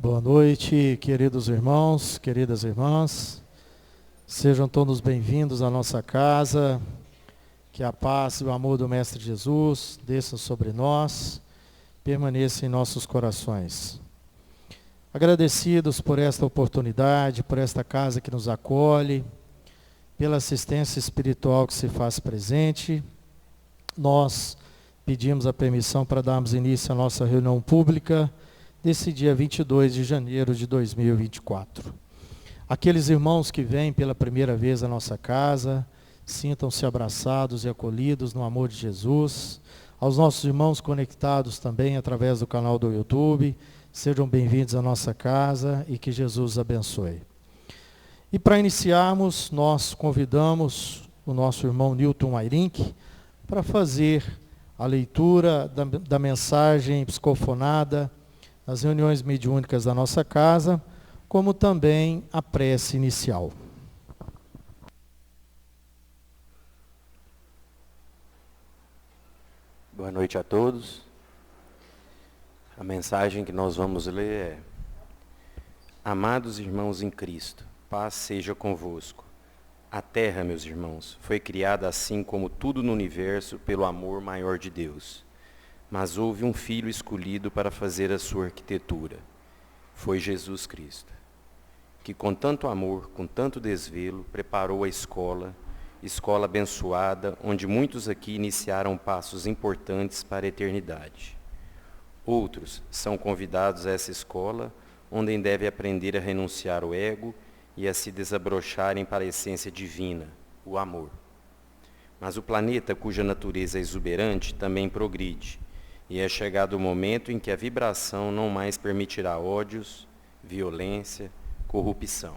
Boa noite, queridos irmãos, queridas irmãs. Sejam todos bem-vindos à nossa casa. Que a paz e o amor do Mestre Jesus desçam sobre nós, permaneçam em nossos corações. Agradecidos por esta oportunidade, por esta casa que nos acolhe, pela assistência espiritual que se faz presente, nós pedimos a permissão para darmos início à nossa reunião pública desse dia 22 de janeiro de 2024. Aqueles irmãos que vêm pela primeira vez à nossa casa, sintam-se abraçados e acolhidos no amor de Jesus. Aos nossos irmãos conectados também através do canal do YouTube, sejam bem-vindos à nossa casa e que Jesus os abençoe. E para iniciarmos, nós convidamos o nosso irmão Newton Ayrink para fazer a leitura da mensagem psicofonada nas reuniões mediúnicas da nossa casa, como também a prece inicial. Boa noite a todos. A mensagem que nós vamos ler é: Amados irmãos em Cristo, paz seja convosco. A terra, meus irmãos, foi criada assim como tudo no universo pelo amor maior de Deus. Mas houve um filho escolhido para fazer a sua arquitetura. Foi Jesus Cristo, que com tanto amor, com tanto desvelo, preparou a escola abençoada, onde muitos aqui iniciaram passos importantes para a eternidade. Outros são convidados a essa escola, onde devem aprender a renunciar ao ego e a se desabrocharem para a essência divina, o amor. Mas o planeta, cuja natureza é exuberante, também progride. E é chegado o momento em que a vibração não mais permitirá ódios, violência, corrupção.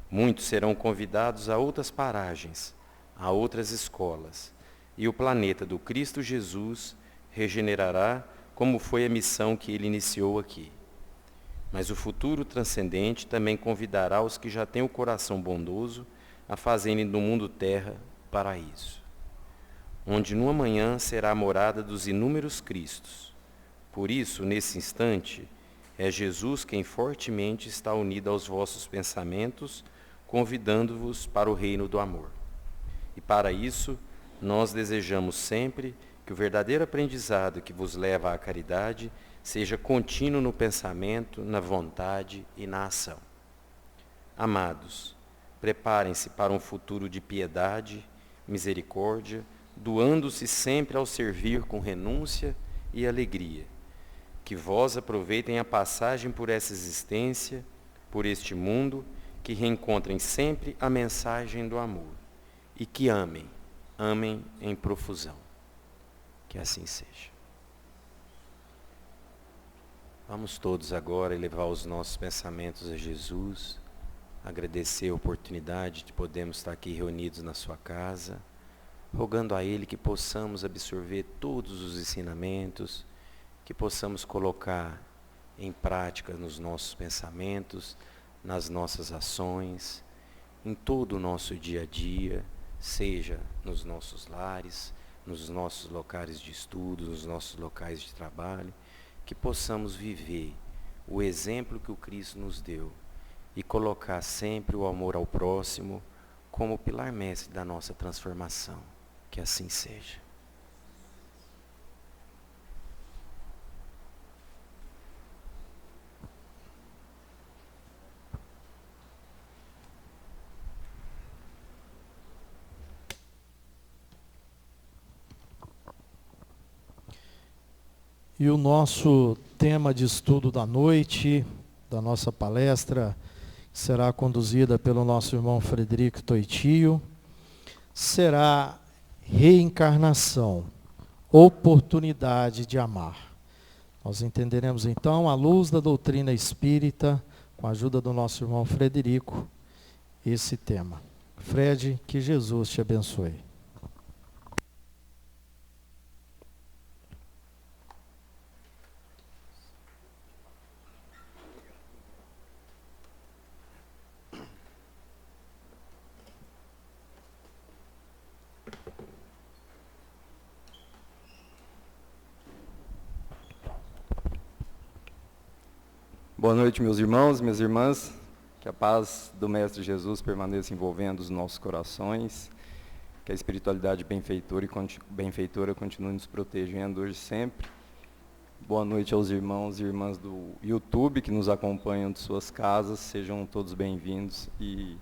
Muitos serão convidados a outras paragens, a outras escolas, e o planeta do Cristo Jesus regenerará como foi a missão que ele iniciou aqui. Mas o futuro transcendente também convidará os que já têm o coração bondoso a fazerem do mundo terra paraíso, onde no amanhã será a morada dos inúmeros Cristos. Por isso, nesse instante, é Jesus quem fortemente está unido aos vossos pensamentos, convidando-vos para o reino do amor. E para isso, nós desejamos sempre que o verdadeiro aprendizado que vos leva à caridade seja contínuo no pensamento, na vontade e na ação. Amados, preparem-se para um futuro de piedade, misericórdia, doando-se sempre ao servir com renúncia e alegria. Que vós aproveitem a passagem por essa existência, por este mundo, que reencontrem sempre a mensagem do amor. E que amem em profusão. Que assim seja. Vamos todos agora elevar os nossos pensamentos a Jesus, agradecer a oportunidade de podermos estar aqui reunidos na sua casa, rogando a Ele que possamos absorver todos os ensinamentos, que possamos colocar em prática nos nossos pensamentos, nas nossas ações, em todo o nosso dia a dia, seja nos nossos lares, nos nossos locais de estudo, nos nossos locais de trabalho, que possamos viver o exemplo que o Cristo nos deu e colocar sempre o amor ao próximo como pilar mestre da nossa transformação. Que assim seja. E o nosso tema de estudo da noite, da nossa palestra, será conduzida pelo nosso irmão Frederico Toitio, será reencarnação, oportunidade de amar. Nós entenderemos então, à luz da doutrina espírita, com a ajuda do nosso irmão Frederico, esse tema. Fred, que Jesus te abençoe. Boa noite, meus irmãos, minhas irmãs. Que a paz do Mestre Jesus permaneça envolvendo os nossos corações. Que a espiritualidade benfeitora continue nos protegendo hoje e sempre. Boa noite aos irmãos e irmãs do YouTube que nos acompanham de suas casas. Sejam todos bem-vindos e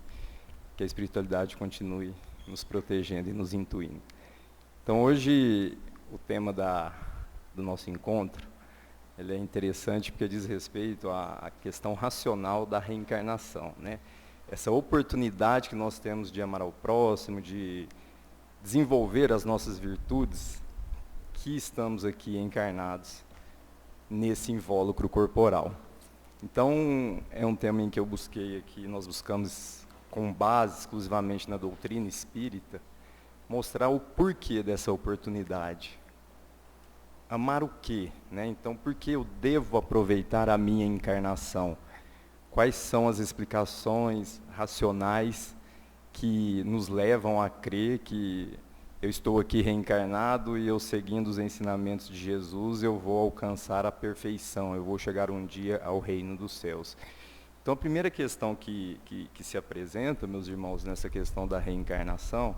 que a espiritualidade continue nos protegendo e nos intuindo. Então, hoje, o tema do nosso encontro, ele é interessante porque diz respeito à questão racional da reencarnação, né? Essa oportunidade que nós temos de amar ao próximo, de desenvolver as nossas virtudes, que estamos aqui encarnados nesse invólucro corporal. Então, é um tema em que eu busquei aqui, nós buscamos com base exclusivamente na doutrina espírita, mostrar o porquê dessa oportunidade. Amar o quê? Né? Então, por que eu devo aproveitar a minha encarnação? Quais são as explicações racionais que nos levam a crer que eu estou aqui reencarnado e eu, seguindo os ensinamentos de Jesus, eu vou alcançar a perfeição, eu vou chegar um dia ao reino dos céus. Então, a primeira questão que se apresenta, meus irmãos, nessa questão da reencarnação,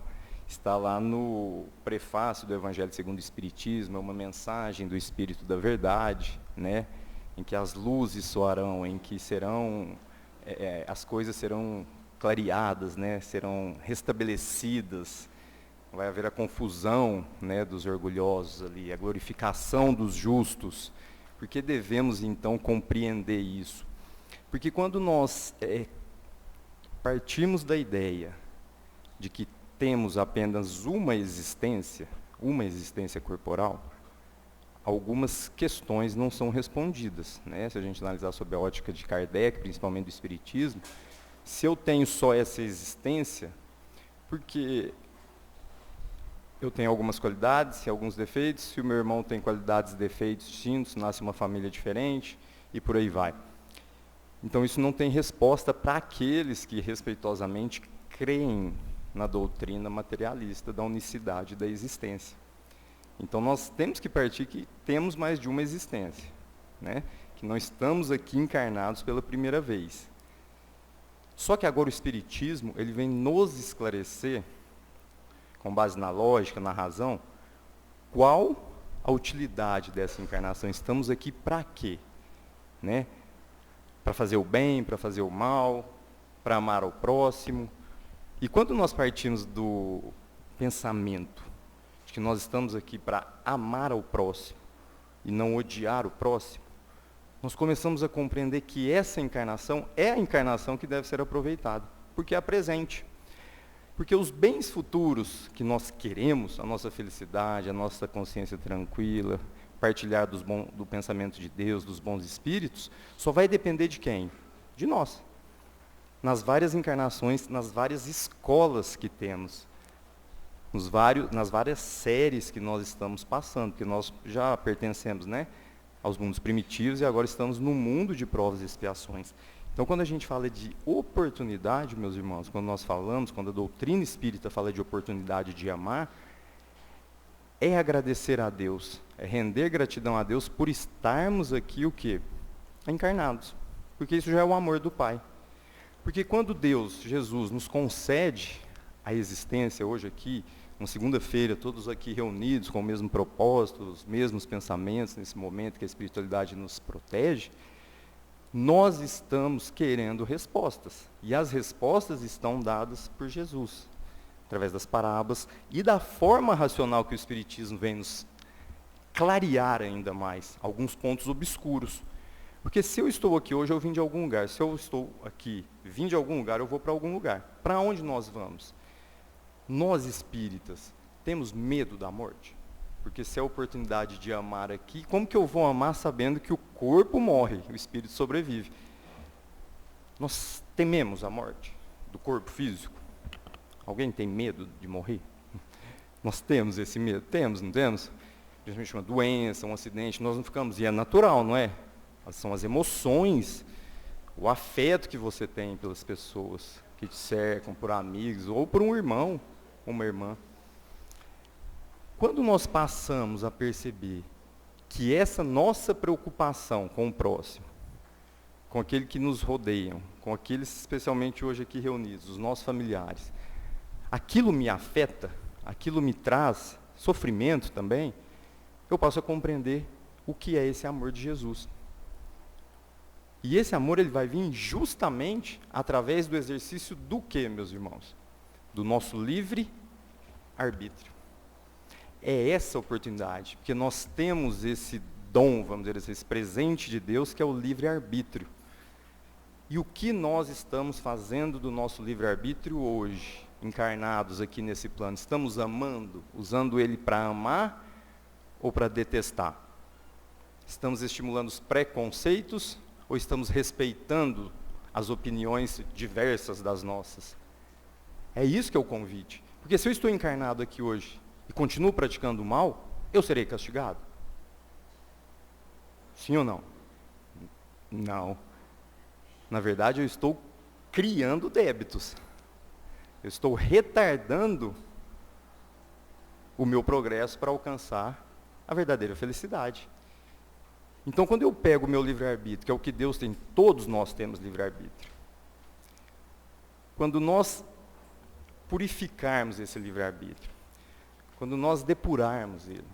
está lá no prefácio do Evangelho segundo o Espiritismo, é uma mensagem do Espírito da Verdade, né? Em que as luzes soarão, em que as coisas serão clareadas, né? Serão restabelecidas, vai haver a confusão, né, dos orgulhosos ali, a glorificação dos justos. Por que devemos então compreender isso? Porque quando nós partimos da ideia de que temos apenas uma existência corporal, algumas questões não são respondidas, né? Se a gente analisar sob a ótica de Kardec, principalmente do Espiritismo, se eu tenho só essa existência, porque eu tenho algumas qualidades e alguns defeitos, se o meu irmão tem qualidades e defeitos distintos, nasce uma família diferente, e por aí vai. Então isso não tem resposta para aqueles que respeitosamente creem na doutrina materialista da unicidade da existência. Então nós temos que partir que temos mais de uma existência, né? Que não estamos aqui encarnados pela primeira vez. Só que agora o Espiritismo, ele vem nos esclarecer, com base na lógica, na razão, qual a utilidade dessa encarnação. Estamos aqui para quê? Né? Para fazer o bem, para fazer o mal, para amar ao próximo. E quando nós partimos do pensamento de que nós estamos aqui para amar ao próximo e não odiar o próximo, nós começamos a compreender que essa encarnação é a encarnação que deve ser aproveitada, porque é a presente. Porque os bens futuros que nós queremos, a nossa felicidade, a nossa consciência tranquila, partilhar do pensamento de Deus, dos bons espíritos, só vai depender de quem? De nós. Nas várias encarnações, nas várias escolas que temos, nas várias séries que nós estamos passando, porque nós já pertencemos, né, aos mundos primitivos e agora estamos no mundo de provas e expiações. Então, quando a gente fala de oportunidade, meus irmãos, quando a doutrina espírita fala de oportunidade de amar, é agradecer a Deus, é render gratidão a Deus por estarmos aqui o quê? Encarnados. Porque isso já é o amor do Pai. Porque quando Deus, Jesus, nos concede a existência hoje aqui, uma segunda-feira, todos aqui reunidos com o mesmo propósito, os mesmos pensamentos, nesse momento que a espiritualidade nos protege, nós estamos querendo respostas. E as respostas estão dadas por Jesus, através das parábolas e da forma racional que o Espiritismo vem nos clarear ainda mais alguns pontos obscuros. Porque se eu estou aqui hoje, eu vim de algum lugar. Se eu estou aqui, vim de algum lugar, eu vou para algum lugar. Para onde nós vamos? Nós espíritas temos medo da morte? Porque se é a oportunidade de amar aqui, como que eu vou amar sabendo que o corpo morre, o espírito sobrevive? Nós tememos a morte do corpo físico? Alguém tem medo de morrer? Nós temos esse medo? Temos, não temos? Principalmente uma doença, um acidente, nós não ficamos, e é natural, não é? São as emoções, o afeto que você tem pelas pessoas que te cercam, por amigos, ou por um irmão, uma irmã. Quando nós passamos a perceber que essa nossa preocupação com o próximo com aquele que nos rodeiam, com aqueles especialmente hoje aqui reunidos, os nossos familiares, aquilo me afeta, aquilo me traz sofrimento também, eu passo a compreender o que é esse amor de Jesus. E esse amor ele vai vir justamente através do exercício do quê, meus irmãos? Do nosso livre arbítrio. É essa oportunidade, porque nós temos esse dom, vamos dizer assim, esse presente de Deus, que é o livre arbítrio. E o que nós estamos fazendo do nosso livre arbítrio hoje, encarnados aqui nesse plano? Estamos amando, usando ele para amar ou para detestar? Estamos estimulando os preconceitos ou estamos respeitando as opiniões diversas das nossas? É isso que é o convite. Porque se eu estou encarnado aqui hoje e continuo praticando o mal, eu serei castigado? Sim ou não? Não. Na verdade, eu estou criando débitos. Eu estou retardando o meu progresso para alcançar a verdadeira felicidade. Então, quando eu pego o meu livre-arbítrio, que é o que Deus tem, todos nós temos livre-arbítrio. Quando nós purificarmos esse livre-arbítrio, quando nós depurarmos ele,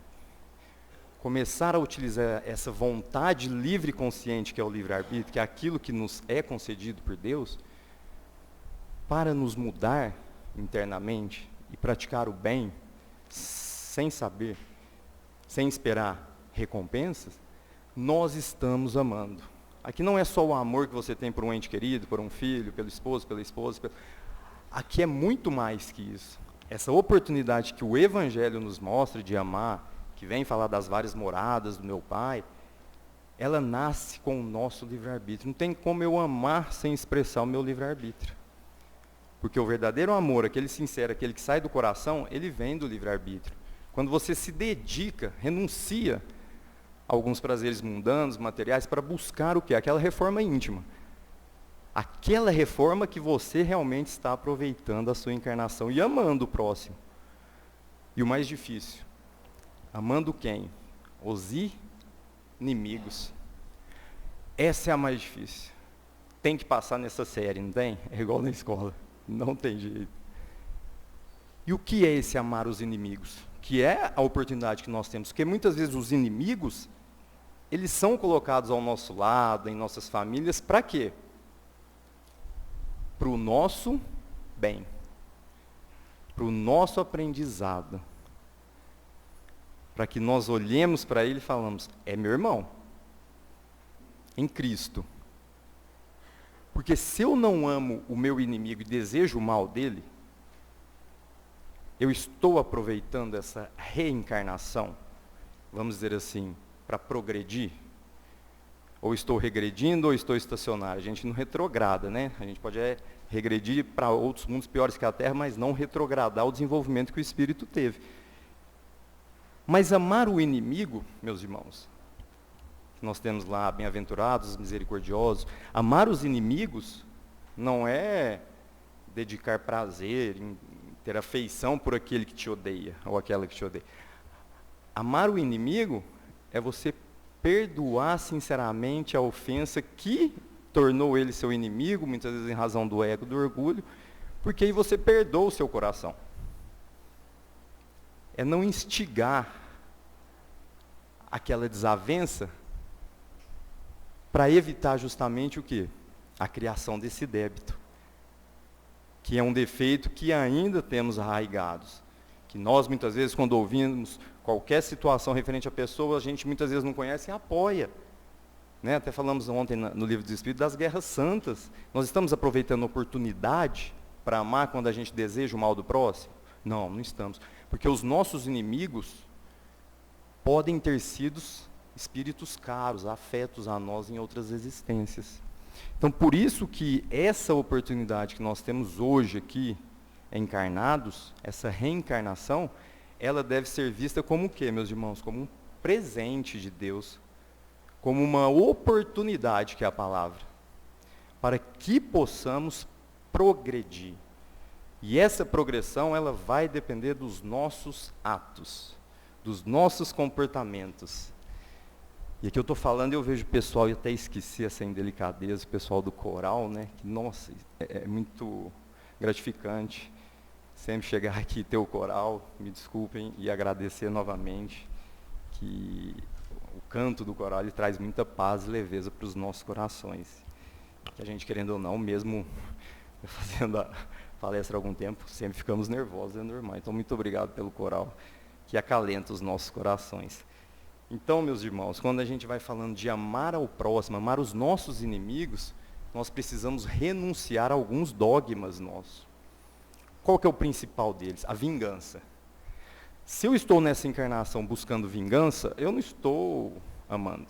começar a utilizar essa vontade livre e consciente que é o livre-arbítrio, que é aquilo que nos é concedido por Deus, para nos mudar internamente e praticar o bem, sem saber, sem esperar recompensas, nós estamos amando. Aqui não é só o amor que você tem por um ente querido, por um filho, pelo esposo, pela esposa. Aqui é muito mais que isso. Essa oportunidade que o Evangelho nos mostra de amar, que vem falar das várias moradas do meu Pai, ela nasce com o nosso livre-arbítrio. Não tem como eu amar sem expressar o meu livre-arbítrio. Porque o verdadeiro amor, aquele sincero, aquele que sai do coração, ele vem do livre-arbítrio. Quando você se dedica, renuncia a alguns prazeres mundanos, materiais, para buscar o quê? Aquela reforma íntima. Aquela reforma que você realmente está aproveitando a sua encarnação e amando o próximo. E o mais difícil, amando quem? Os inimigos. Essa é a mais difícil. Tem que passar nessa série, não tem? É igual na escola. Não tem jeito. E o que é esse amar os inimigos? Que é a oportunidade que nós temos. Porque muitas vezes os inimigos, eles são colocados ao nosso lado, em nossas famílias, para quê? Para o nosso bem. Para o nosso aprendizado. Para que nós olhemos para ele e falamos, é meu irmão. Em Cristo. Porque se eu não amo o meu inimigo e desejo o mal dele, eu estou aproveitando essa reencarnação, vamos dizer assim, para progredir? Ou estou regredindo ou estou estacionário? A gente não retrograda, né? A gente pode regredir para outros mundos piores que a Terra, mas não retrogradar o desenvolvimento que o Espírito teve. Mas amar o inimigo, meus irmãos, nós temos lá bem-aventurados, misericordiosos, amar os inimigos não é dedicar prazer, em ter afeição por aquele que te odeia, ou aquela que te odeia. Amar o inimigo é você perdoar sinceramente a ofensa que tornou ele seu inimigo, muitas vezes em razão do ego, do orgulho, porque aí você perdoa o seu coração. É não instigar aquela desavença para evitar justamente o quê? A criação desse débito, que é um defeito que ainda temos arraigados, que nós muitas vezes quando ouvimos qualquer situação referente à pessoa, a gente muitas vezes não conhece e apoia. Né? Até falamos ontem no livro do Espírito das guerras santas. Nós estamos aproveitando a oportunidade para amar quando a gente deseja o mal do próximo? Não, não estamos. Porque os nossos inimigos podem ter sido espíritos caros, afetos a nós em outras existências. Então, por isso que essa oportunidade que nós temos hoje aqui, encarnados, essa reencarnação, ela deve ser vista como o quê, meus irmãos? Como um presente de Deus, como uma oportunidade, que é a palavra, para que possamos progredir. E essa progressão, ela vai depender dos nossos atos, dos nossos comportamentos. E aqui eu estou falando e eu vejo o pessoal, e até esqueci essa indelicadeza, o pessoal do coral, né? Que, nossa, é muito gratificante sempre chegar aqui e ter o coral, me desculpem, e agradecer novamente que o canto do coral ele traz muita paz e leveza para os nossos corações. Que a gente, querendo ou não, mesmo fazendo a palestra há algum tempo, sempre ficamos nervosos, é normal. Então, muito obrigado pelo coral, que acalenta os nossos corações. Então, meus irmãos, quando a gente vai falando de amar ao próximo, amar os nossos inimigos, nós precisamos renunciar a alguns dogmas nossos. Qual que é o principal deles? A vingança. Se eu estou nessa encarnação buscando vingança, eu não estou amando.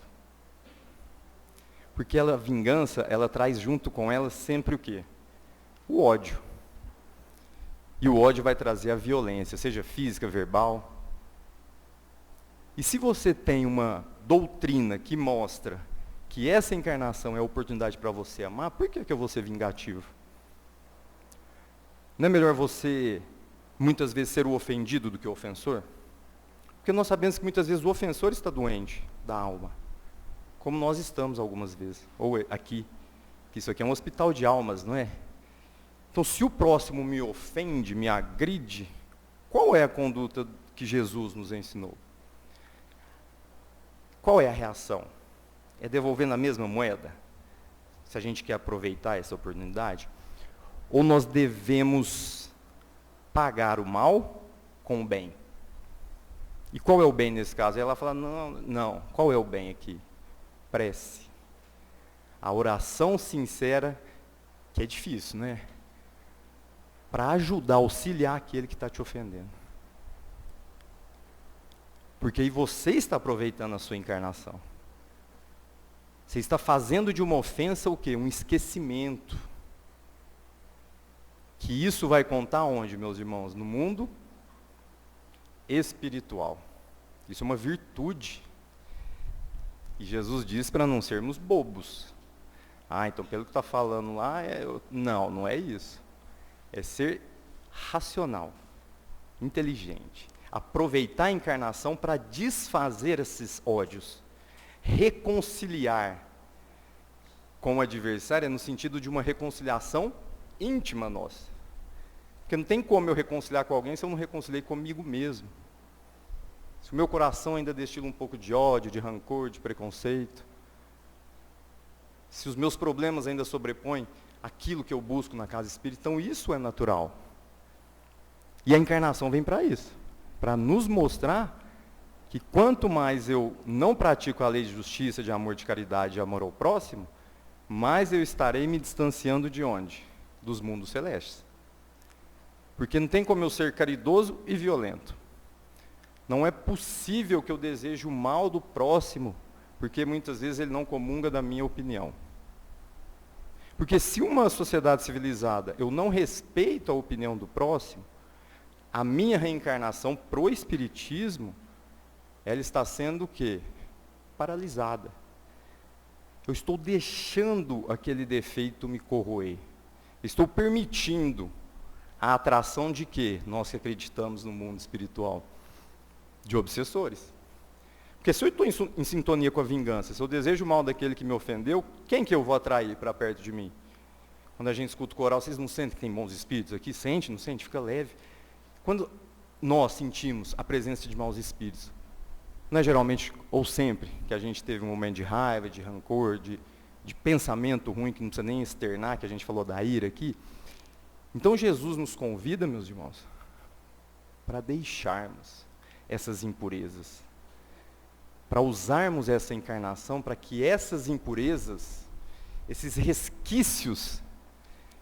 Porque a vingança, ela traz junto com ela sempre o quê? O ódio. E o ódio vai trazer a violência, seja física, verbal. E se você tem uma doutrina que mostra que essa encarnação é a oportunidade para você amar, por que eu vou ser vingativo? Não é melhor você, muitas vezes, ser o ofendido do que o ofensor? Porque nós sabemos que muitas vezes o ofensor está doente da alma, como nós estamos algumas vezes, ou aqui, que isso aqui é um hospital de almas, não é? Então, se o próximo me ofende, me agride, qual é a conduta que Jesus nos ensinou? Qual é a reação? É devolver na mesma moeda? Se a gente quer aproveitar essa oportunidade? Ou nós devemos pagar o mal com o bem? E qual é o bem nesse caso? Ela fala, não, qual é o bem aqui? Prece. A oração sincera, que é difícil, né? Para ajudar, auxiliar aquele que está te ofendendo. Porque aí você está aproveitando a sua encarnação. Você está fazendo de uma ofensa o quê? Um esquecimento. Que isso vai contar onde, meus irmãos? No mundo espiritual. Isso é uma virtude. E Jesus diz para não sermos bobos. Então pelo que está falando lá, não é isso. É ser racional, inteligente. Aproveitar a encarnação para desfazer esses ódios. Reconciliar com o adversário no sentido de uma reconciliação íntima nossa. Porque não tem como eu reconciliar com alguém se eu não reconciliei comigo mesmo. Se o meu coração ainda destila um pouco de ódio, de rancor, de preconceito. Se os meus problemas ainda sobrepõem aquilo que eu busco na casa espírita, então isso é natural. E a encarnação vem para isso. Para nos mostrar que quanto mais eu não pratico a lei de justiça, de amor, de caridade e amor ao próximo, mais eu estarei me distanciando de onde? Dos mundos celestes. Porque não tem como eu ser caridoso e violento. Não é possível que eu deseje o mal do próximo, porque muitas vezes ele não comunga da minha opinião. Porque se uma sociedade civilizada eu não respeito a opinião do próximo, a minha reencarnação pro espiritismo, ela está sendo o quê? Paralisada. Eu estou deixando aquele defeito me corroer. Estou permitindo a atração de quê? Nós que acreditamos no mundo espiritual. De obsessores. Porque se eu estou em sintonia com a vingança, se eu desejo o mal daquele que me ofendeu, quem que eu vou atrair para perto de mim? Quando a gente escuta o coral, vocês não sentem que tem bons espíritos aqui? Sente, não sente? Fica leve. Quando nós sentimos a presença de maus espíritos, não é geralmente, ou sempre, que a gente teve um momento de raiva, de rancor, de pensamento ruim, que não precisa nem externar, que a gente falou da ira aqui. Então Jesus nos convida, meus irmãos, para deixarmos essas impurezas, para usarmos essa encarnação para que essas impurezas, esses resquícios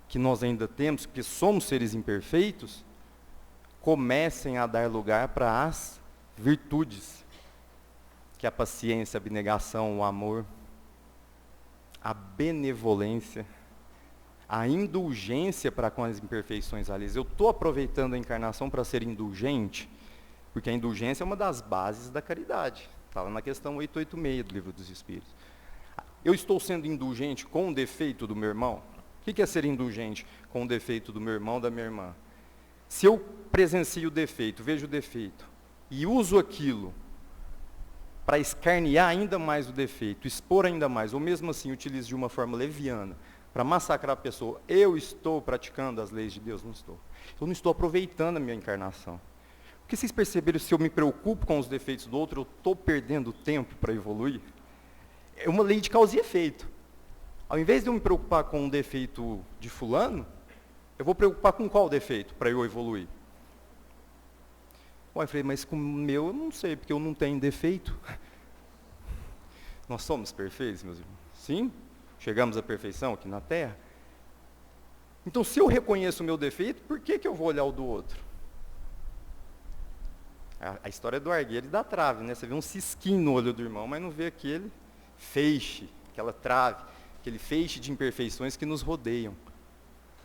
que nós ainda temos, porque somos seres imperfeitos, comecem a dar lugar para as virtudes, que é a paciência, a abnegação, o amor, a benevolência, a indulgência para com as imperfeições alheias. Eu estou aproveitando a encarnação para ser indulgente, porque a indulgência é uma das bases da caridade. Está lá na questão 886 do Livro dos Espíritos. Eu estou sendo indulgente com o defeito do meu irmão? O que é ser indulgente com o defeito do meu irmão, da minha irmã? Se eu presencio o defeito, vejo o defeito, e uso aquilo para escarnear ainda mais o defeito, expor ainda mais, ou mesmo assim utilize de uma forma leviana, para massacrar a pessoa, eu estou praticando as leis de Deus? Não estou. Eu não estou aproveitando a minha encarnação. Porque vocês perceberam, se eu me preocupo com os defeitos do outro, eu estou perdendo tempo para evoluir? É uma lei de causa e efeito. Ao invés de eu me preocupar com um defeito de fulano, eu vou preocupar com qual defeito para eu evoluir? Ué, eu falei, mas com o meu eu não sei, porque eu não tenho defeito. Nós somos perfeitos, meus irmãos? Sim, chegamos à perfeição aqui na Terra. Então, se eu reconheço o meu defeito, por que eu vou olhar o do outro? A história do argueiro e da trave, né? Você vê um cisquinho no olho do irmão, mas não vê aquele feixe, aquela trave, aquele feixe de imperfeições que nos rodeiam.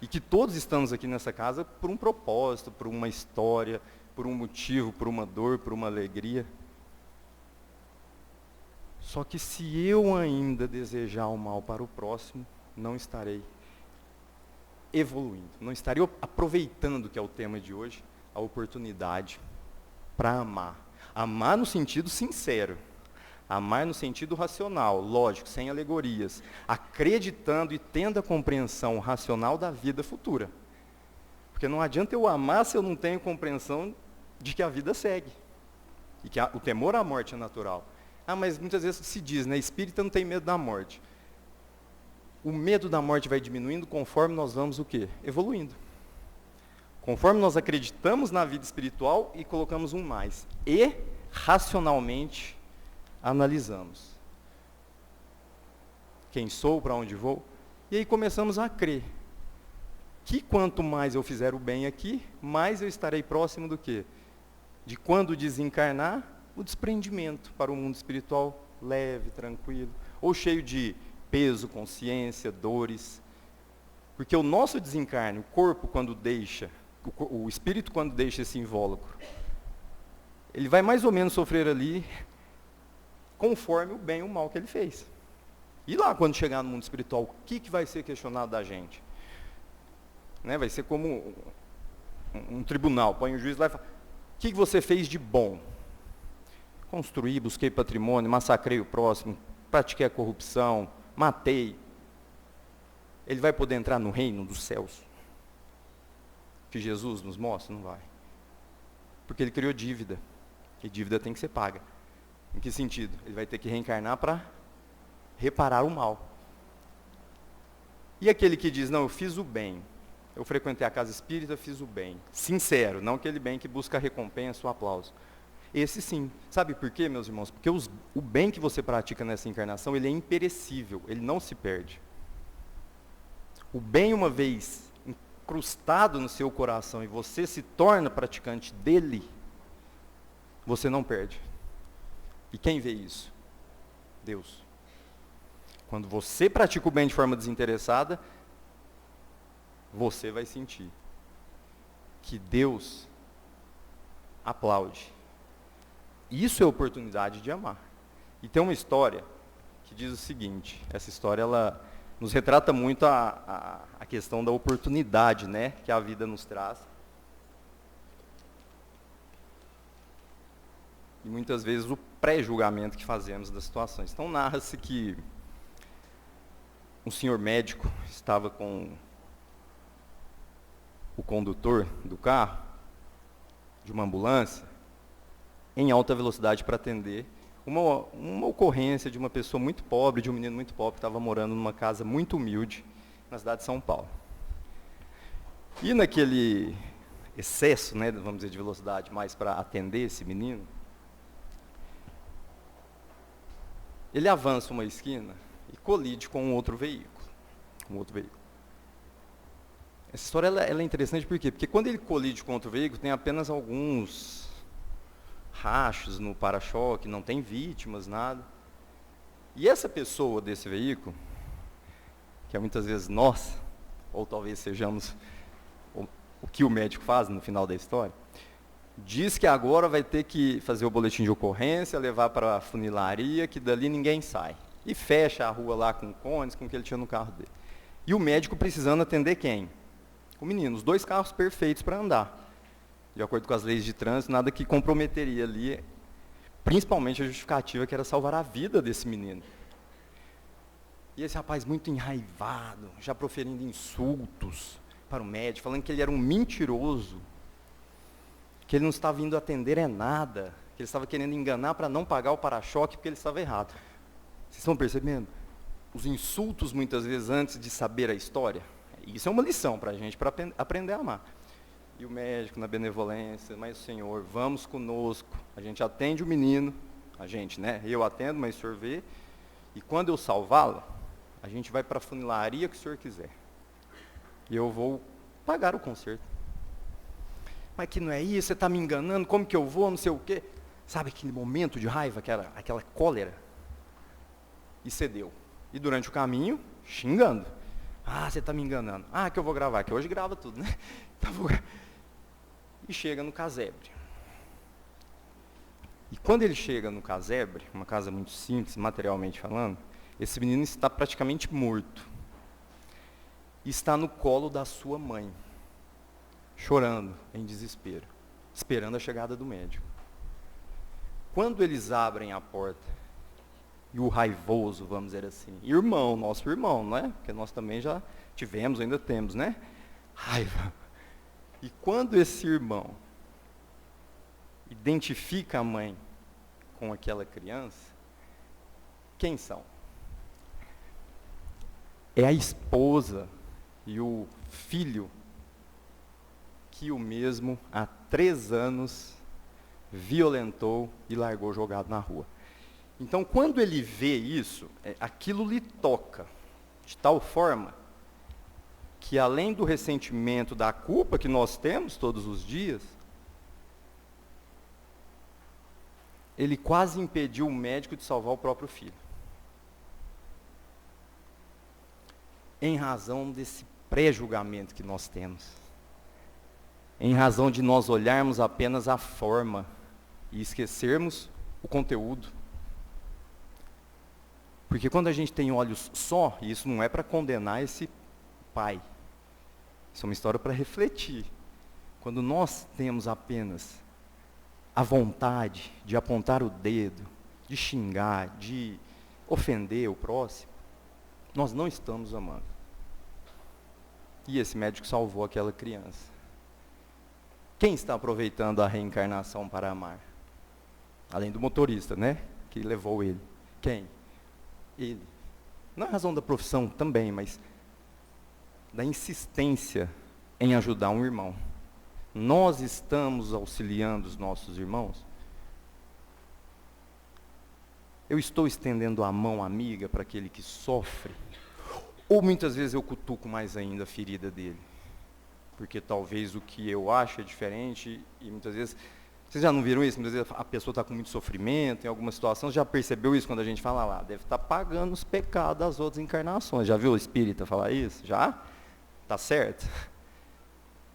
E que todos estamos aqui nessa casa por um propósito, por uma história, por um motivo, por uma dor, por uma alegria. Só que se eu ainda desejar o mal para o próximo, não estarei evoluindo, não estarei aproveitando, que é o tema de hoje, a oportunidade para amar. Amar no sentido sincero, amar no sentido racional, lógico, sem alegorias, acreditando e tendo a compreensão racional da vida futura. Porque não adianta eu amar se eu não tenho compreensão de que a vida segue. E que o temor à morte é natural. Mas muitas vezes se diz, né, espírita não tem medo da morte. O medo da morte vai diminuindo conforme nós vamos o quê? Evoluindo. Conforme nós acreditamos na vida espiritual e colocamos um mais. E, racionalmente, analisamos. Quem sou, para onde vou? E aí começamos a crer que quanto mais eu fizer o bem aqui, mais eu estarei próximo do quê? De quando desencarnar, o desprendimento para o mundo espiritual leve, tranquilo, ou cheio de peso, consciência, dores. Porque o nosso desencarne, o corpo quando deixa, o espírito quando deixa esse invólucro, ele vai mais ou menos sofrer ali conforme o bem e o mal que ele fez. E lá quando chegar no mundo espiritual, o que vai ser questionado da gente? Né, vai ser como um tribunal, põe o juiz lá e fala, o que você fez de bom? Construí, busquei patrimônio, massacrei o próximo, pratiquei a corrupção, matei. Ele vai poder entrar no reino dos céus? Que Jesus nos mostra? Não vai. Porque ele criou dívida. E dívida tem que ser paga. Em que sentido? Ele vai ter que reencarnar para reparar o mal. E aquele que diz, não, eu fiz o bem. Eu frequentei a casa espírita, fiz o bem. Sincero, não aquele bem que busca a recompensa, o aplauso. Esse sim. Sabe por quê, meus irmãos? Porque o bem que você pratica nessa encarnação, ele é imperecível, ele não se perde. O bem, uma vez incrustado no seu coração e você se torna praticante dele, você não perde. E quem vê isso? Deus. Quando você pratica o bem de forma desinteressada, você vai sentir que Deus aplaude. Isso é oportunidade de amar. E tem uma história que diz o seguinte, essa história ela nos retrata muito a questão da oportunidade, né, que a vida nos traz. E muitas vezes o pré-julgamento que fazemos das situações. Então narra-se que um senhor médico estava com o condutor do carro, de uma ambulância, em alta velocidade para atender uma ocorrência de uma pessoa muito pobre, de um menino muito pobre, que estava morando numa casa muito humilde, na cidade de São Paulo. E naquele excesso, né, vamos dizer, de velocidade mais para atender esse menino, ele avança uma esquina e colide com um outro veículo. Essa história ela é interessante por quê? Porque quando ele colide com outro veículo, tem apenas alguns rachos no para-choque, não tem vítimas, nada. E essa pessoa desse veículo, que é muitas vezes nós, ou talvez sejamos o que o médico faz no final da história, diz que agora vai ter que fazer o boletim de ocorrência, levar para a funilaria, que dali ninguém sai. E fecha a rua lá com cones, com o que ele tinha no carro dele. E o médico precisando atender quem? O menino, os 2 carros perfeitos para andar. De acordo com as leis de trânsito, nada que comprometeria ali Principalmente a justificativa que era salvar a vida desse menino. E esse rapaz muito enraivado, já proferindo insultos para o médico, falando que ele era um mentiroso, que ele não estava indo atender nada, que ele estava querendo enganar para não pagar o para-choque porque ele estava errado. Vocês estão percebendo? Os insultos muitas vezes antes de saber a história. Isso é uma lição para a gente, para aprender a amar. E o médico na benevolência, mas Senhor, vamos conosco. A gente atende o menino, a gente, né? Eu atendo, mas o Senhor vê. E quando eu salvá-lo, a gente vai para a funilaria que o Senhor quiser. E eu vou pagar o conserto. Mas que não é isso, você está me enganando, como que eu vou, não sei o quê. Sabe aquele momento de raiva, aquela cólera? E cedeu. E durante o caminho, xingando. Ah, você está me enganando. Ah, que eu vou gravar, que hoje grava tudo, né? Então, e chega no casebre. E quando ele chega no casebre, uma casa muito simples, materialmente falando, esse menino está praticamente morto. E está no colo da sua mãe, chorando em desespero, esperando a chegada do médico. Quando eles abrem a porta, e o raivoso, vamos dizer assim, irmão, nosso irmão, não é? Porque nós também já tivemos, ainda temos, né? Raiva. E quando esse irmão identifica a mãe com aquela criança, quem são? É a esposa e o filho que o mesmo há 3 anos violentou e largou jogado na rua. Então, quando ele vê isso, aquilo lhe toca de tal forma que, além do ressentimento, da culpa que nós temos todos os dias, ele quase impediu o médico de salvar o próprio filho. Em razão desse pré-julgamento que nós temos. Em razão de nós olharmos apenas a forma e esquecermos o conteúdo. Porque quando a gente tem olhos só, e isso não é para condenar esse pai, isso é uma história para refletir. Quando nós temos apenas a vontade de apontar o dedo, de xingar, de ofender o próximo, nós não estamos amando. E esse médico salvou aquela criança. Quem está aproveitando a reencarnação para amar? Além do motorista, né? Que levou ele. Quem? Ele. Não é razão da profissão também, mas da insistência em ajudar um irmão. Nós estamos auxiliando os nossos irmãos? Eu estou estendendo a mão amiga para aquele que sofre? Ou muitas vezes eu cutuco mais ainda a ferida dele? Porque talvez o que eu acho é diferente e muitas vezes... Vocês já não viram isso? Muitas vezes a pessoa está com muito sofrimento em alguma situação. Já percebeu isso quando a gente fala lá? Deve estar pagando os pecados das outras encarnações. Já viu o espírita falar isso? Já? Está certo?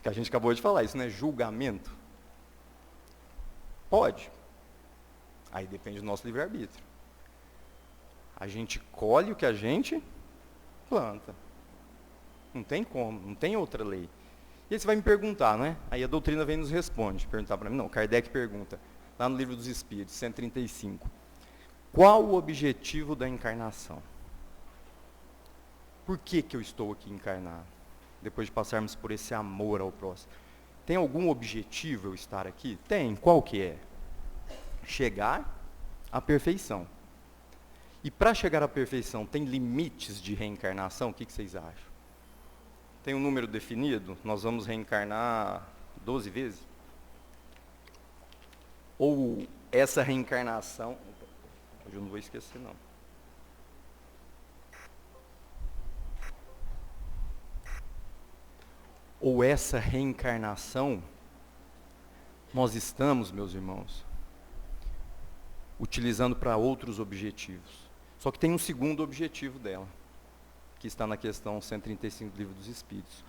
Que a gente acabou de falar, isso não é julgamento? Pode. Aí depende do nosso livre-arbítrio. A gente colhe o que a gente planta. Não tem como, não tem outra lei. E aí você vai me perguntar, né? Aí a doutrina vem e nos responde. Perguntar para mim, não, Kardec pergunta, lá no Livro dos Espíritos, 135. Qual o objetivo da encarnação? Por que eu estou aqui encarnado? Depois de passarmos por esse amor ao próximo. Tem algum objetivo eu estar aqui? Tem. Qual que é? Chegar à perfeição. E para chegar à perfeição, tem limites de reencarnação? O que vocês acham? Tem um número definido? Nós vamos reencarnar 12 vezes? Ou essa reencarnação... Hoje eu não vou esquecer, não. Ou essa reencarnação, nós estamos, meus irmãos, utilizando para outros objetivos. Só que tem um segundo objetivo dela, que está na questão 135 do Livro dos Espíritos.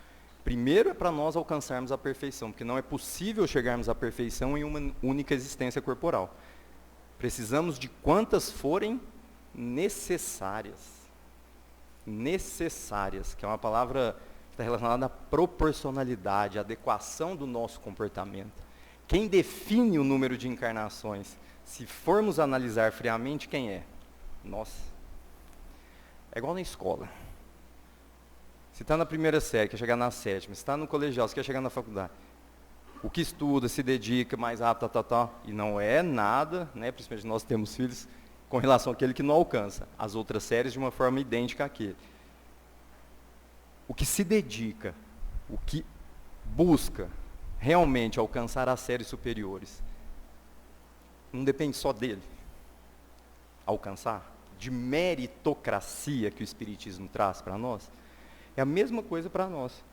Primeiro é para nós alcançarmos a perfeição, porque não é possível chegarmos à perfeição em uma única existência corporal. Precisamos de quantas forem necessárias. Necessárias, que é uma palavra que está relacionada à proporcionalidade, à adequação do nosso comportamento. Quem define o número de encarnações Se formos analisar friamente, quem é? Nós. É igual na escola. Se está na primeira série, quer chegar na sétima. Se está no colegial, você quer chegar na faculdade. O que estuda, se dedica mais rápido, e não é nada, né, principalmente nós temos filhos, com relação àquele que não alcança as outras séries de uma forma idêntica àquele. O que se dedica, o que busca realmente alcançar as séries superiores, não depende só dele. Alcançar, de meritocracia que o Espiritismo traz para nós, é a mesma coisa para nós.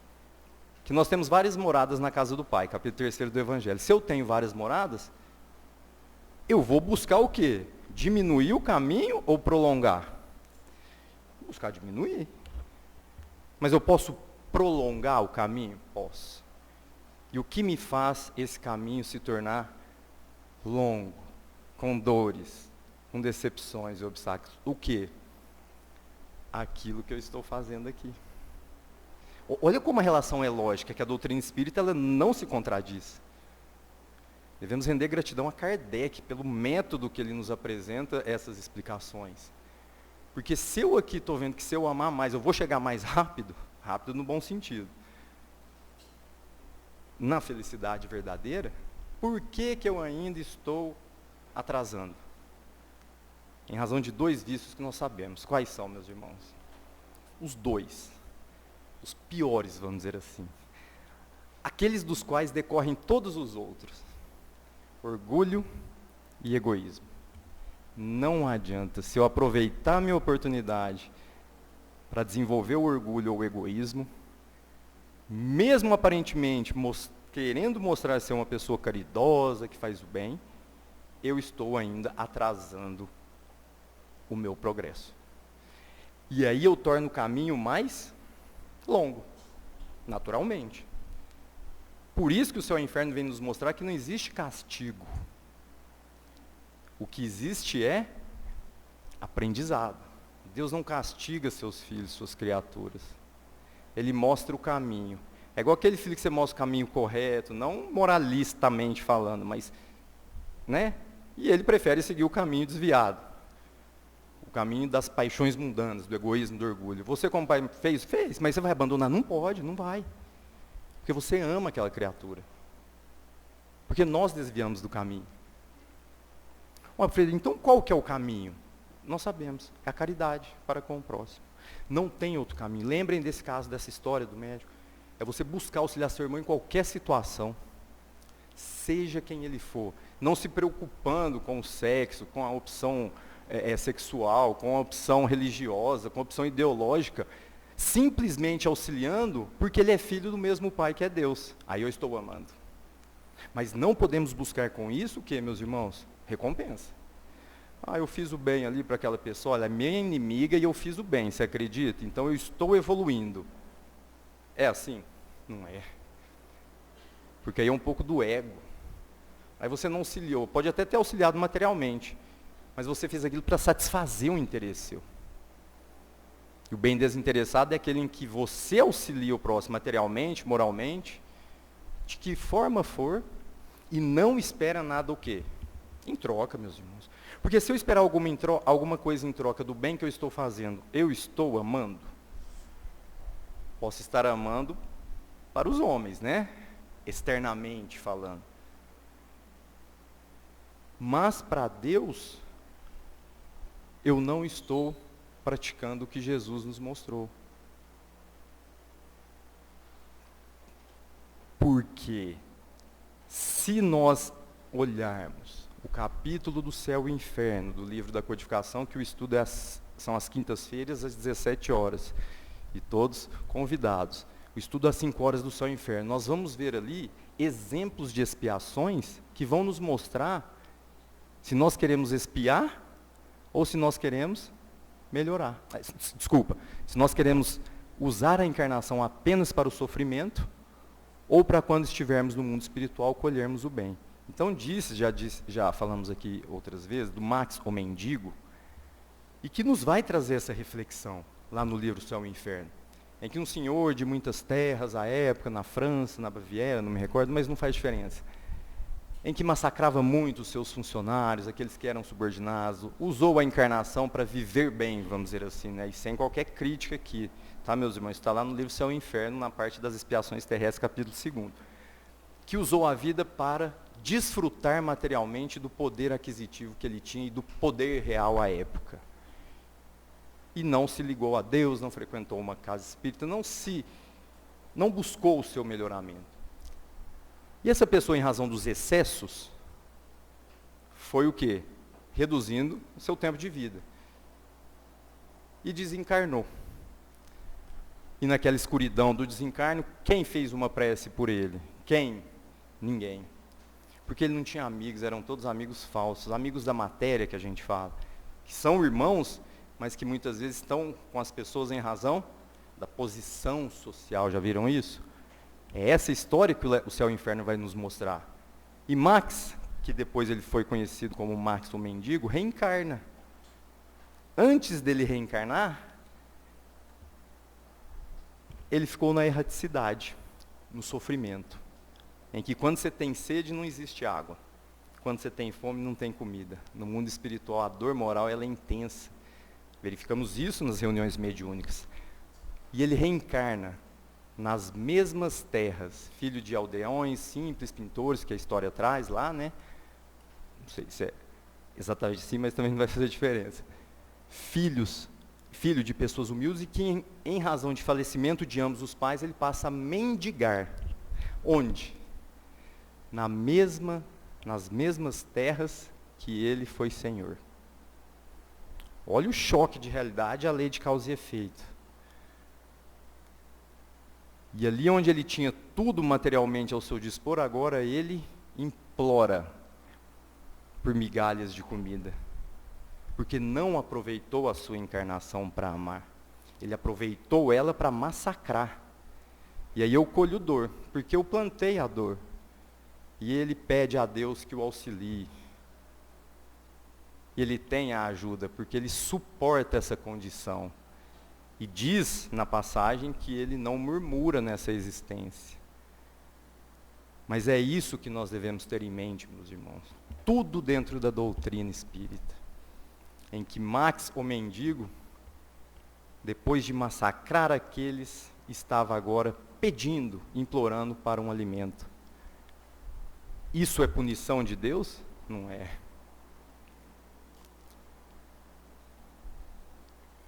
Que nós temos várias moradas na casa do Pai, capítulo 3 do Evangelho. Se eu tenho várias moradas, eu vou buscar o quê? Diminuir o caminho ou prolongar? Vou buscar diminuir. Mas eu posso prolongar o caminho? Posso. E o que me faz esse caminho se tornar longo, com dores, com decepções e obstáculos? O quê? Aquilo que eu estou fazendo aqui. Olha como a relação é lógica, que a doutrina espírita ela não se contradiz. Devemos render gratidão a Kardec pelo método que ele nos apresenta essas explicações. Porque se eu aqui estou vendo que se eu amar mais, eu vou chegar mais rápido, rápido no bom sentido, na felicidade verdadeira, por que eu ainda estou atrasando? Em razão de dois vícios que nós sabemos. Quais são, meus irmãos? Os dois. Os piores, vamos dizer assim. Aqueles dos quais decorrem todos os outros. Orgulho e egoísmo. Não adianta, se eu aproveitar a minha oportunidade para desenvolver o orgulho ou o egoísmo, mesmo aparentemente querendo mostrar ser uma pessoa caridosa, que faz o bem, eu estou ainda atrasando o meu progresso. E aí eu torno o caminho mais longo, naturalmente. Por isso que o céu e o inferno vem nos mostrar que não existe castigo. O que existe é aprendizado. Deus não castiga seus filhos, suas criaturas. Ele mostra o caminho. É igual aquele filho que você mostra o caminho correto, não moralistamente falando, mas, né? E ele prefere seguir o caminho desviado. O caminho das paixões mundanas, do egoísmo, do orgulho. Você como pai fez, mas você vai abandonar? Não pode, não vai. Porque você ama aquela criatura. Porque nós desviamos do caminho. Alfredo, então qual que é o caminho? Nós sabemos, é a caridade para com o próximo. Não tem outro caminho. Lembrem desse caso, dessa história do médico. É você buscar auxiliar seu irmão em qualquer situação. Seja quem ele for. Não se preocupando com o sexo, com a opção sexual, com a opção religiosa, com a opção ideológica. Simplesmente auxiliando porque ele é filho do mesmo pai que é Deus. Aí eu estou amando. Mas não podemos buscar com isso o que, meus irmãos? Recompensa. Eu fiz o bem ali para aquela pessoa, olha, é minha inimiga e eu fiz o bem, você acredita? Então eu estou evoluindo. É assim? Não é. Porque aí é um pouco do ego. Aí você não auxiliou, pode até ter auxiliado materialmente, mas você fez aquilo para satisfazer um interesse seu. E o bem desinteressado é aquele em que você auxilia o próximo materialmente, moralmente, de que forma for, e não espera nada o quê? Em troca, meus irmãos. Porque se eu esperar alguma coisa em troca do bem que eu estou fazendo, eu estou amando? Posso estar amando para os homens, né? Externamente falando. Mas para Deus, eu não estou praticando o que Jesus nos mostrou. Porque se nós olharmos o capítulo do céu e inferno do livro da codificação, que o estudo são às quintas-feiras às 17 horas, e todos convidados. O estudo às 5 horas do céu e inferno. Nós vamos ver ali exemplos de expiações que vão nos mostrar se nós queremos expiar ou se nós queremos melhorar. Desculpa, se nós queremos usar a encarnação apenas para o sofrimento ou para quando estivermos no mundo espiritual colhermos o bem. Então já falamos aqui outras vezes, do Max o Mendigo, e que nos vai trazer essa reflexão lá no livro Céu e Inferno, em que um senhor de muitas terras, à época, na França, na Baviera, não me recordo, mas não faz diferença. em que massacrava muito os seus funcionários, aqueles que eram subordinados, usou a encarnação para viver bem, vamos dizer assim, né? E sem qualquer crítica aqui, tá, meus irmãos? Está lá no livro Céu e Inferno, na parte das expiações terrestres, capítulo 2. Que usou a vida para desfrutar materialmente do poder aquisitivo que ele tinha e do poder real à época. E não se ligou a Deus, não frequentou uma casa espírita, não buscou o seu melhoramento. E essa pessoa, em razão dos excessos, foi o quê? Reduzindo o seu tempo de vida. E desencarnou. E naquela escuridão do desencarno, quem fez uma prece por ele? Quem? Ninguém. Porque ele não tinha amigos, eram todos amigos falsos, amigos da matéria que a gente fala, que são irmãos, mas que muitas vezes estão com as pessoas em razão da posição social. Já viram isso? É essa história que o Céu e o Inferno vai nos mostrar. E Max, que depois ele foi conhecido como Max o Mendigo, reencarna. Antes dele reencarnar, ele ficou na erraticidade, no sofrimento, em que quando você tem sede não existe água, quando você tem fome não tem comida. No mundo espiritual a dor moral ela é intensa. Verificamos isso nas reuniões mediúnicas. E ele reencarna nas mesmas terras, filho de aldeões, simples pintores, que a história traz lá, né? Não sei se é exatamente assim, mas também não vai fazer diferença. Filho de pessoas humildes e que, em razão de falecimento de ambos os pais, ele passa a mendigar. Onde? Nas mesmas terras que ele foi senhor. Olha o choque de realidade, a lei de causa e efeito. E ali onde ele tinha tudo materialmente ao seu dispor, agora ele implora por migalhas de comida. Porque não aproveitou a sua encarnação para amar. Ele aproveitou ela para massacrar. E aí eu colho dor, porque eu plantei a dor. E ele pede a Deus que o auxilie. E ele tem a ajuda, porque ele suporta essa condição. E diz na passagem que ele não murmura nessa existência. Mas é isso que nós devemos ter em mente, meus irmãos. Tudo dentro da doutrina espírita. Em que Max, o mendigo, depois de massacrar aqueles, estava agora pedindo, implorando para um alimento. Isso é punição de Deus? Não é.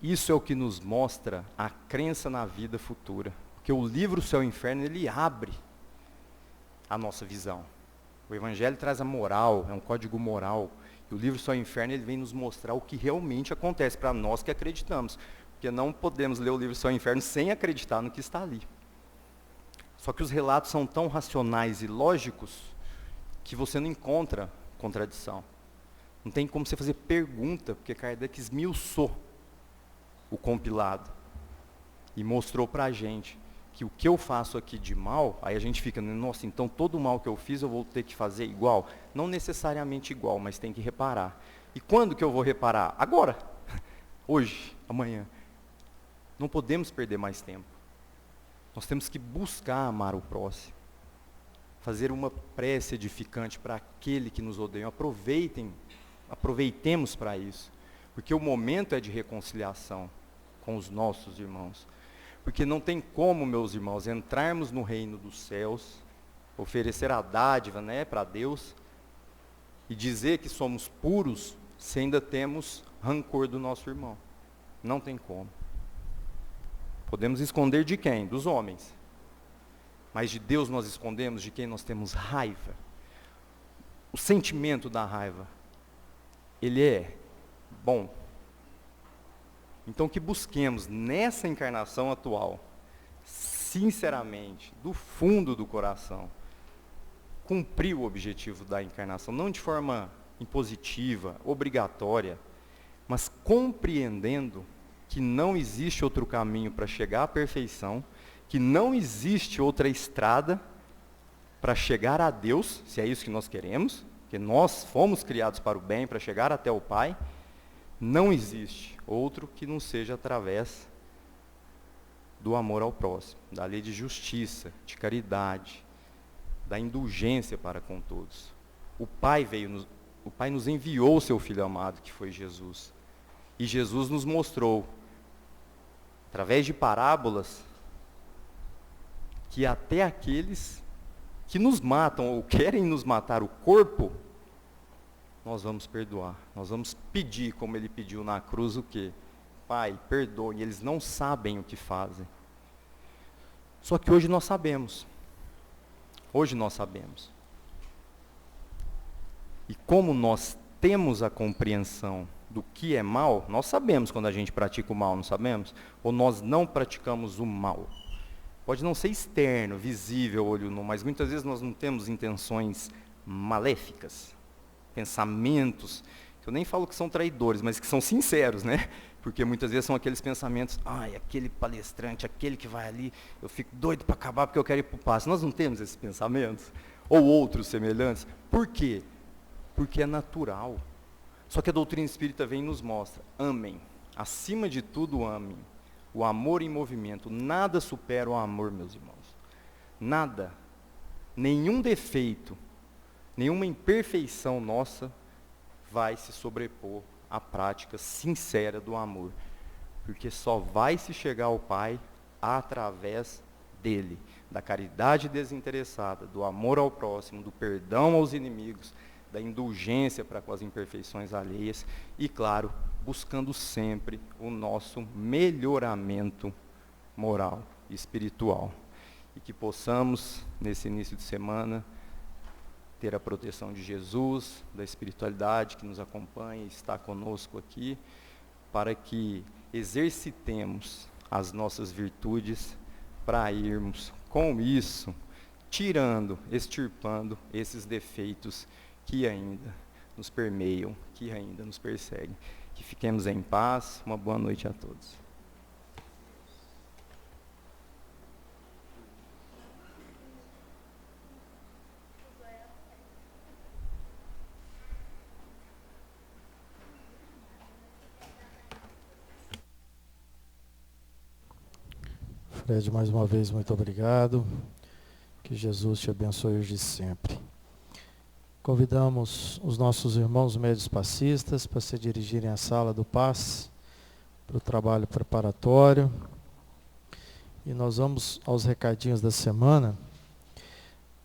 Isso é o que nos mostra a crença na vida futura. Porque o livro Céu e Inferno, ele abre a nossa visão. O Evangelho traz a moral, é um código moral. E o livro Céu e Inferno, ele vem nos mostrar o que realmente acontece para nós que acreditamos. Porque não podemos ler o livro Céu e Inferno sem acreditar no que está ali. Só que os relatos são tão racionais e lógicos que você não encontra contradição. Não tem como você fazer pergunta, porque Kardec esmiuçou o compilado e mostrou para a gente que o que eu faço aqui de mal, aí a gente fica, nossa, então todo o mal que eu fiz eu vou ter que fazer igual? Não necessariamente igual, mas tem que reparar. E quando que eu vou reparar? Agora, hoje, amanhã. Não podemos perder mais tempo. Nós temos que buscar amar o próximo, fazer uma prece edificante para aquele que nos odeia. Aproveitemos para isso. Porque o momento é de reconciliação com os nossos irmãos. Porque não tem como, meus irmãos, entrarmos no reino dos céus, oferecer a dádiva, né, para Deus, e dizer que somos puros, se ainda temos rancor do nosso irmão. Não tem como. Podemos esconder de quem? Dos homens. Mas de Deus nós escondemos de quem nós temos raiva. O sentimento da raiva, ele é bom. Então que busquemos nessa encarnação atual, sinceramente, do fundo do coração, cumprir o objetivo da encarnação, não de forma impositiva, obrigatória, mas compreendendo que não existe outro caminho para chegar à perfeição, que não existe outra estrada para chegar a Deus, se é isso que nós queremos, que nós fomos criados para o bem, para chegar até o Pai. Não existe outro que não seja através do amor ao próximo, da lei de justiça, de caridade, da indulgência para com todos. O Pai nos enviou o seu Filho amado, que foi Jesus. E Jesus nos mostrou, através de parábolas, que até aqueles que nos matam ou querem nos matar o corpo, nós vamos perdoar. Nós vamos pedir, como ele pediu na cruz, o quê? Pai, perdoe, eles não sabem o que fazem. Só que hoje nós sabemos. Hoje nós sabemos. E como nós temos a compreensão do que é mal, nós sabemos quando a gente pratica o mal, não sabemos? Ou nós não praticamos o mal. Pode não ser externo, visível, olho nu, mas muitas vezes nós não temos intenções maléficas, pensamentos, que eu nem falo que são traidores, mas que são sinceros, né? Porque muitas vezes são aqueles pensamentos, aquele palestrante, aquele que vai ali, eu fico doido para acabar porque eu quero ir para o passe. Nós não temos esses pensamentos, ou outros semelhantes. Por quê? Porque é natural. Só que a doutrina espírita vem e nos mostra, amem, acima de tudo amem. O amor em movimento, nada supera o amor, meus irmãos. Nada, nenhum defeito, nenhuma imperfeição nossa vai se sobrepor à prática sincera do amor. Porque só vai se chegar ao Pai através dele, da caridade desinteressada, do amor ao próximo, do perdão aos inimigos, da indulgência para com as imperfeições alheias e, claro, buscando sempre o nosso melhoramento moral e espiritual. E que possamos, nesse início de semana, ter a proteção de Jesus, da espiritualidade que nos acompanha e está conosco aqui, para que exercitemos as nossas virtudes para irmos, com isso, tirando, extirpando esses defeitos que ainda nos permeiam, que ainda nos perseguem. Que fiquemos em paz. Uma boa noite a todos. Fred, mais uma vez, muito obrigado. Que Jesus te abençoe hoje e sempre. Convidamos os nossos irmãos médios passistas para se dirigirem à sala do passe, para o trabalho preparatório. E nós vamos aos recadinhos da semana.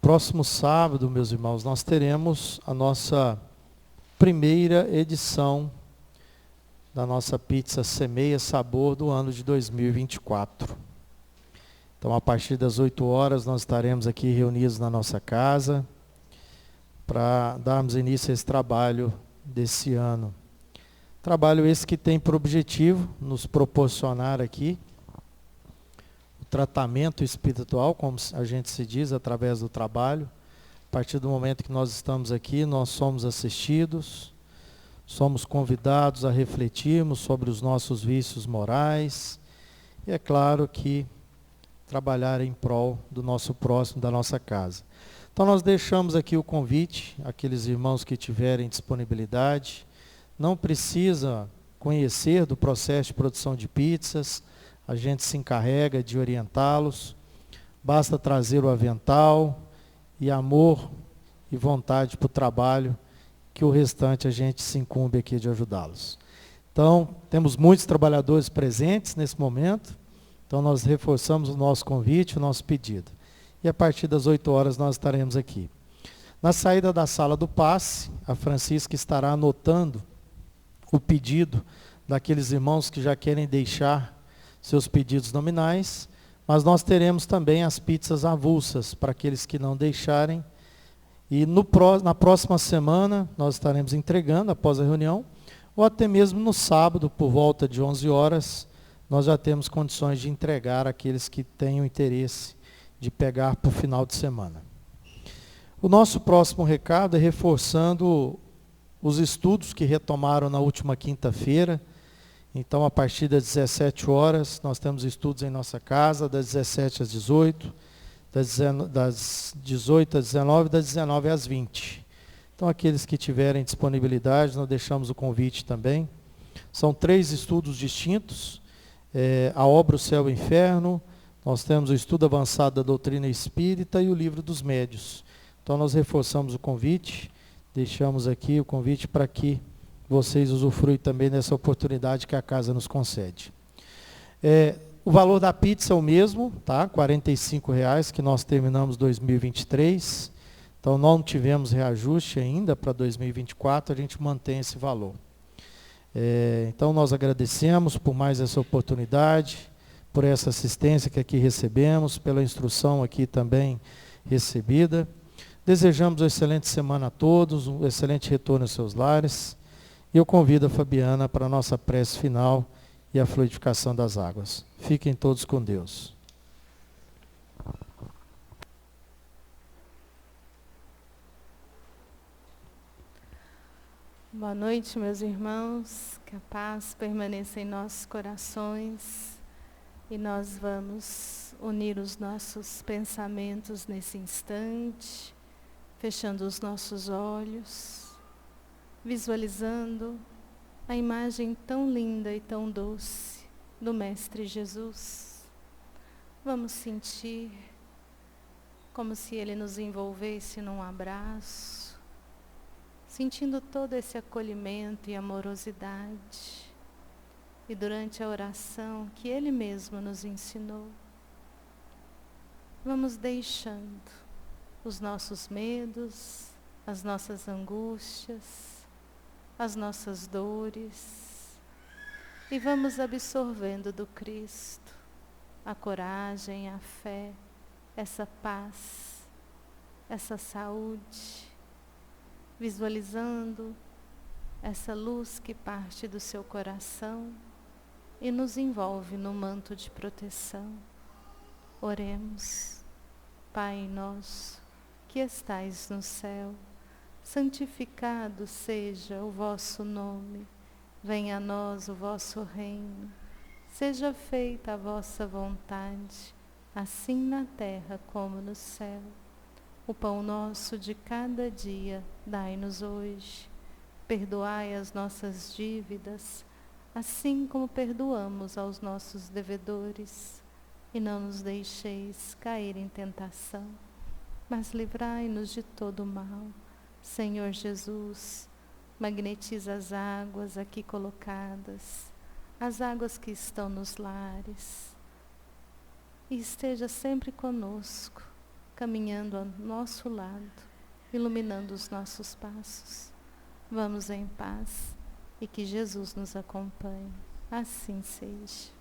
Próximo sábado, meus irmãos, nós teremos a nossa primeira edição da nossa pizza Semeia Sabor do ano de 2024. Então, a partir das 8 horas, nós estaremos aqui reunidos na nossa casa, para darmos início a esse trabalho desse ano. Trabalho esse que tem por objetivo nos proporcionar aqui o tratamento espiritual, como a gente se diz, através do trabalho. A partir do momento que nós estamos aqui, nós somos assistidos, somos convidados a refletirmos sobre os nossos vícios morais e é claro que trabalhar em prol do nosso próximo, da nossa casa. Então nós deixamos aqui o convite, àqueles irmãos que tiverem disponibilidade. Não precisa conhecer do processo de produção de pizzas, a gente se encarrega de orientá-los. Basta trazer o avental e amor e vontade para o trabalho, que o restante a gente se incumbe aqui de ajudá-los. Então, temos muitos trabalhadores presentes nesse momento, então nós reforçamos o nosso convite, o nosso pedido. E a partir das 8 horas nós estaremos aqui. Na saída da sala do passe, a Francisca estará anotando o pedido daqueles irmãos que já querem deixar seus pedidos nominais, mas nós teremos também as pizzas avulsas para aqueles que não deixarem. E na próxima semana nós estaremos entregando após a reunião, ou até mesmo no sábado, por volta de 11 horas, nós já temos condições de entregar àqueles que tenham interesse de pegar para o final de semana. O nosso próximo recado é reforçando os estudos que retomaram na última quinta-feira. Então, a partir das 17 horas, nós temos estudos em nossa casa, das 17 às 18, das 18 às 19, das 19 às 20. Então, aqueles que tiverem disponibilidade, nós deixamos o convite também. São 3 estudos distintos, a obra O Céu e o Inferno, nós temos o estudo avançado da doutrina espírita e o livro dos médios. Então, nós reforçamos o convite. deixamos aqui o convite para que vocês usufruem também dessa oportunidade que a casa nos concede. O valor da pizza é o mesmo, tá? R$ 45,00 que nós terminamos 2023. Então não tivemos reajuste ainda para 2024, a gente mantém esse valor. Então nós agradecemos por mais essa oportunidade, por essa assistência que aqui recebemos, pela instrução aqui também recebida. Desejamos uma excelente semana a todos, um excelente retorno aos seus lares. E eu convido a Fabiana para a nossa prece final e a fluidificação das águas. Fiquem todos com Deus. Boa noite, meus irmãos. Que a paz permaneça em nossos corações. E nós vamos unir os nossos pensamentos nesse instante, fechando os nossos olhos, visualizando a imagem tão linda e tão doce do Mestre Jesus. Vamos sentir como se Ele nos envolvesse num abraço, sentindo todo esse acolhimento e amorosidade. E durante a oração que Ele mesmo nos ensinou, vamos deixando os nossos medos, as nossas angústias, as nossas dores, e vamos absorvendo do Cristo a coragem, a fé, essa paz, essa saúde, visualizando essa luz que parte do seu coração e nos envolve no manto de proteção. Oremos. Pai nosso, que estais no céu, santificado seja o vosso nome. Venha a nós o vosso reino. Seja feita a vossa vontade, assim na terra como no céu. O pão nosso de cada dia dai-nos hoje. Perdoai as nossas dívidas, assim como perdoamos aos nossos devedores. E não nos deixeis cair em tentação, mas livrai-nos de todo o mal. Senhor Jesus, magnetiza as águas aqui colocadas, as águas que estão nos lares, e esteja sempre conosco, caminhando ao nosso lado, iluminando os nossos passos. Vamos em paz e que Jesus nos acompanhe. Assim seja.